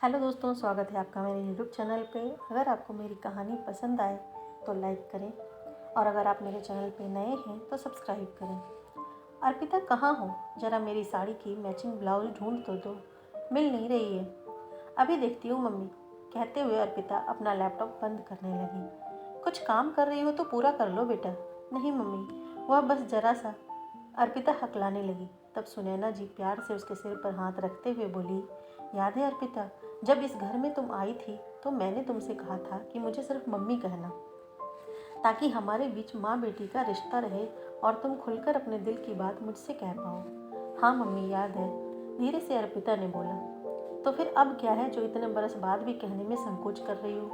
Hello दोस्तों, स्वागत है आपका मेरे यूट्यूब चैनल पे। अगर आपको मेरी कहानी पसंद आए तो लाइक करें और अगर आप मेरे चैनल पे नए हैं तो सब्सक्राइब करें। अर्पिता कहाँ हो? ज़रा मेरी साड़ी की मैचिंग ब्लाउज ढूंढ तो दो, मिल नहीं रही है। अभी देखती हूँ मम्मी, कहते हुए अर्पिता अपना लैपटॉप बंद करने लगी। कुछ काम कर रही हो तो पूरा कर लो बेटा। नहीं मम्मी, वह बस ज़रा सा, अर्पिता हकलाने लगी। तब सुनैना जी प्यार से उसके सिर पर हाथ रखते हुए बोली, याद है अर्पिता, जब इस घर में तुम आई थी तो मैंने तुमसे कहा था कि मुझे सिर्फ मम्मी कहना, ताकि हमारे बीच माँ बेटी का रिश्ता रहे और तुम खुलकर अपने दिल की बात मुझसे कह पाओ। हाँ मम्मी, याद है, धीरे से अर्पिता ने बोला। तो फिर अब क्या है जो इतने बरस बाद भी कहने में संकोच कर रही हो?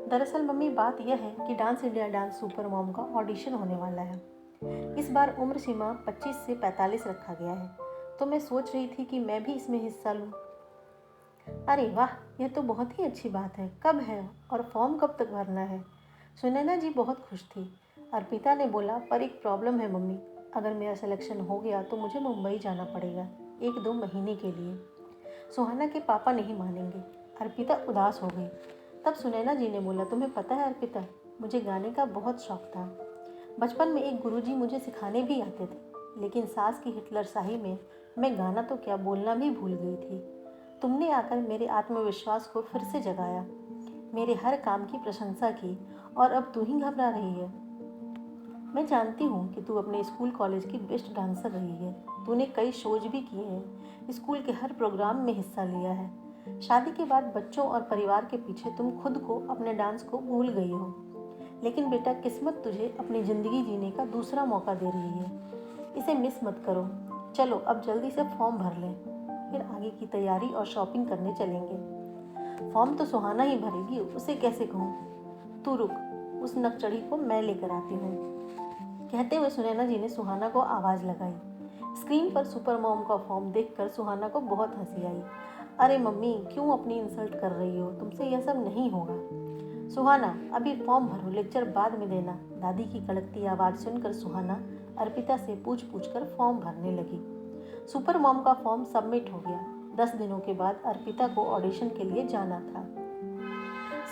दरअसल मम्मी, बात यह है कि dance India dance super mom का ऑडिशन होने वाला है। इस बार उम्र सीमा 25 से 45 रखा गया है, तो मैं सोच रही थी कि मैं भी इसमें हिस्सा लूं। अरे वाह, यह तो बहुत ही अच्छी बात है। कब है और फॉर्म कब तक भरना है? सुनैना जी बहुत खुश थी। अर्पिता ने बोला, पर एक प्रॉब्लम है मम्मी, अगर मेरा सिलेक्शन हो गया तो मुझे मुंबई जाना पड़ेगा 1-2 महीने के लिए। सुहाना के पापा नहीं मानेंगे। अर्पिता उदास हो गई। तब सुनैना जी ने बोला, तुम्हें पता है अर्पिता, मुझे गाने का बहुत शौक था। बचपन में एक गुरुजी मुझे सिखाने भी आते थे, लेकिन सास की हिटलर शाही में मैं गाना तो क्या बोलना भी भूल गई थी। तुमने आकर मेरे आत्मविश्वास को फिर से जगाया, मेरे हर काम की प्रशंसा की, और अब तू ही घबरा रही है। मैं जानती हूँ कि तू अपने स्कूल कॉलेज की बेस्ट डांसर रही है। तूने कई शोज भी किए हैं, स्कूल के हर प्रोग्राम में हिस्सा लिया है। शादी के बाद बच्चों और परिवार के पीछे तुम खुद को, अपने डांस को भूल गई हो। लेकिन बेटा, किस्मत तुझे अपनी ज़िंदगी जीने का दूसरा मौका दे रही है। इसे मिस मत करो। चलो अब जल्दी से फॉर्म भर लें, फिर आगे की तैयारी और शॉपिंग करने चलेंगे। फॉर्म तो सुहाना ही भरेगी, उसे कैसे कहूँ? तू रुक, उस नकचढ़ी को मैं लेकर आती हूँ। कहते हुए सुनैना जी ने सुहाना को आवाज़ लगाई। स्क्रीन पर सुपर मॉम का फॉर्म देखकर सुहाना को बहुत हंसी आई। अरे मम्मी, क्यों अपनी इंसल्ट कर रही हो? तुमसे यह सब नहीं होगा। सुहाना, अभी फॉर्म भरो, लेक्चर बाद में देना। दादी की कड़कती आवाज़ सुनकर सुहाना अर्पिता से पूछ कर फॉर्म भरने लगी। सुपर मॉम का फॉर्म सबमिट हो गया। 10 दिनों के बाद अर्पिता को ऑडिशन के लिए जाना था।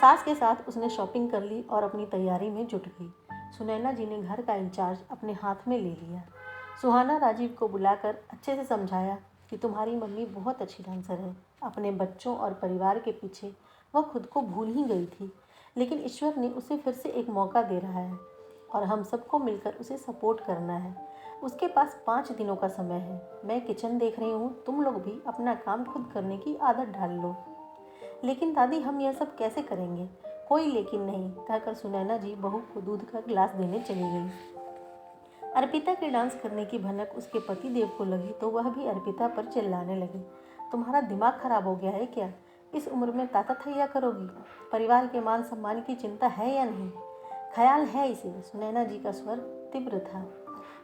सास के साथ उसने शॉपिंग कर ली और अपनी तैयारी में जुट गई। सुनैना जी ने घर का इंचार्ज अपने हाथ में ले लिया। सुहाना राजीव को बुलाकर अच्छे से समझाया कि तुम्हारी मम्मी बहुत अच्छी डांसर है। अपने बच्चों और परिवार के पीछे वह खुद को भूल ही गई थी, लेकिन ईश्वर ने उसे फिर से एक मौका दे रहा है और हम सबको मिलकर उसे सपोर्ट करना है। उसके पास 5 दिनों का समय है। मैं किचन देख रही हूँ, तुम लोग भी अपना काम खुद करने की आदत डाल लो। लेकिन दादी, हम यह सब कैसे करेंगे? कोई लेकिन नहीं, कहकर सुनैना जी बहू को दूध का गिलास देने चली गई। अर्पिता के डांस करने की भनक उसके पति देव को लगी तो वह भी अर्पिता पर चिल्लाने लगी। तुम्हारा दिमाग खराब हो गया है क्या? इस उम्र में ताता थैया करोगी? परिवार के मान सम्मान की चिंता है या नहीं? ख्याल है इसे। सुनैना जी का स्वर तीव्र था।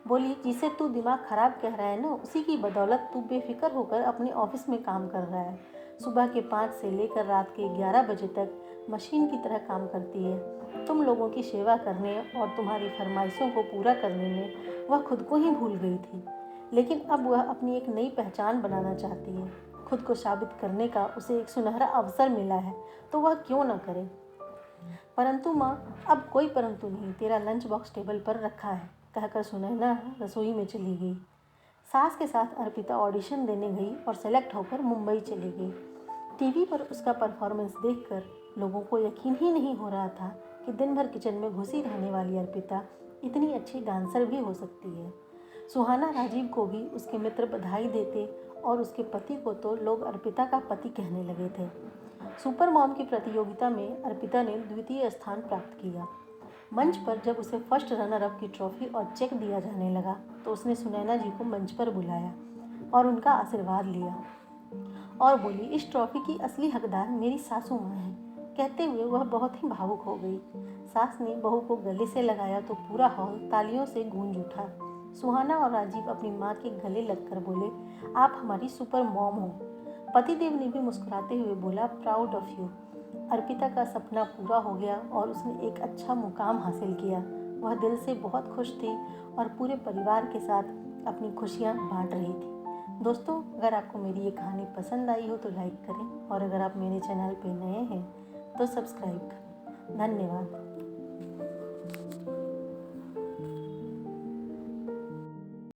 बोली, जिसे तू दिमाग खराब कह रहा है ना, उसी की बदौलत तू बेफिक्र होकर अपने ऑफिस में काम कर रहा है। सुबह के 5 से लेकर रात के 11 बजे तक मशीन की तरह काम करती है। तुम लोगों की सेवा करने और तुम्हारी फरमाइशों को पूरा करने में वह खुद को ही भूल गई थी। लेकिन अब वह अपनी एक नई पहचान बनाना चाहती है। खुद को साबित करने का उसे एक सुनहरा अवसर मिला है, तो वह क्यों न करे। परंतु माँ, अब कोई परंतु नहीं, तेरा लंच बॉक्स टेबल पर रखा है, कहकर सुनैना रसोई में चली गई। सास के साथ अर्पिता ऑडिशन देने गई और सेलेक्ट होकर मुंबई चली गई। टीवी पर उसका परफॉर्मेंस देखकर लोगों को यकीन ही नहीं हो रहा था कि दिन भर किचन में घुसी रहने वाली अर्पिता इतनी अच्छी डांसर भी हो सकती है। सुहाना राजीव को भी उसके मित्र बधाई देते और उसके पति को तो लोग अर्पिता का पति कहने लगे थे। सुपर मॉम की प्रतियोगिता में अर्पिता ने द्वितीय स्थान प्राप्त किया। मंच पर जब उसे फर्स्ट रनर अप की ट्रॉफी और चेक दिया जाने लगा तो उसने सुनैना जी को मंच पर बुलाया और उनका आशीर्वाद लिया और बोली, इस ट्रॉफी की असली हकदार मेरी सासू माँ है। कहते हुए वह बहुत ही भावुक हो गई। सास ने बहू को गले से लगाया तो पूरा हॉल तालियों से गूंज उठा। सुहाना और राजीव अपनी माँ के गले लगकर बोले, आप हमारी सुपर मॉम हो। पतिदेव ने भी मुस्कुराते हुए बोला, प्राउड ऑफ यू। अर्पिता का सपना पूरा हो गया और उसने एक अच्छा मुकाम हासिल किया। वह दिल से बहुत खुश थी और पूरे परिवार के साथ अपनी खुशियाँ बांट रही थी। दोस्तों, अगर आपको मेरी ये कहानी पसंद आई हो तो लाइक करें और अगर आप मेरे चैनल पे नए हैं तो सब्सक्राइब करें। धन्यवाद।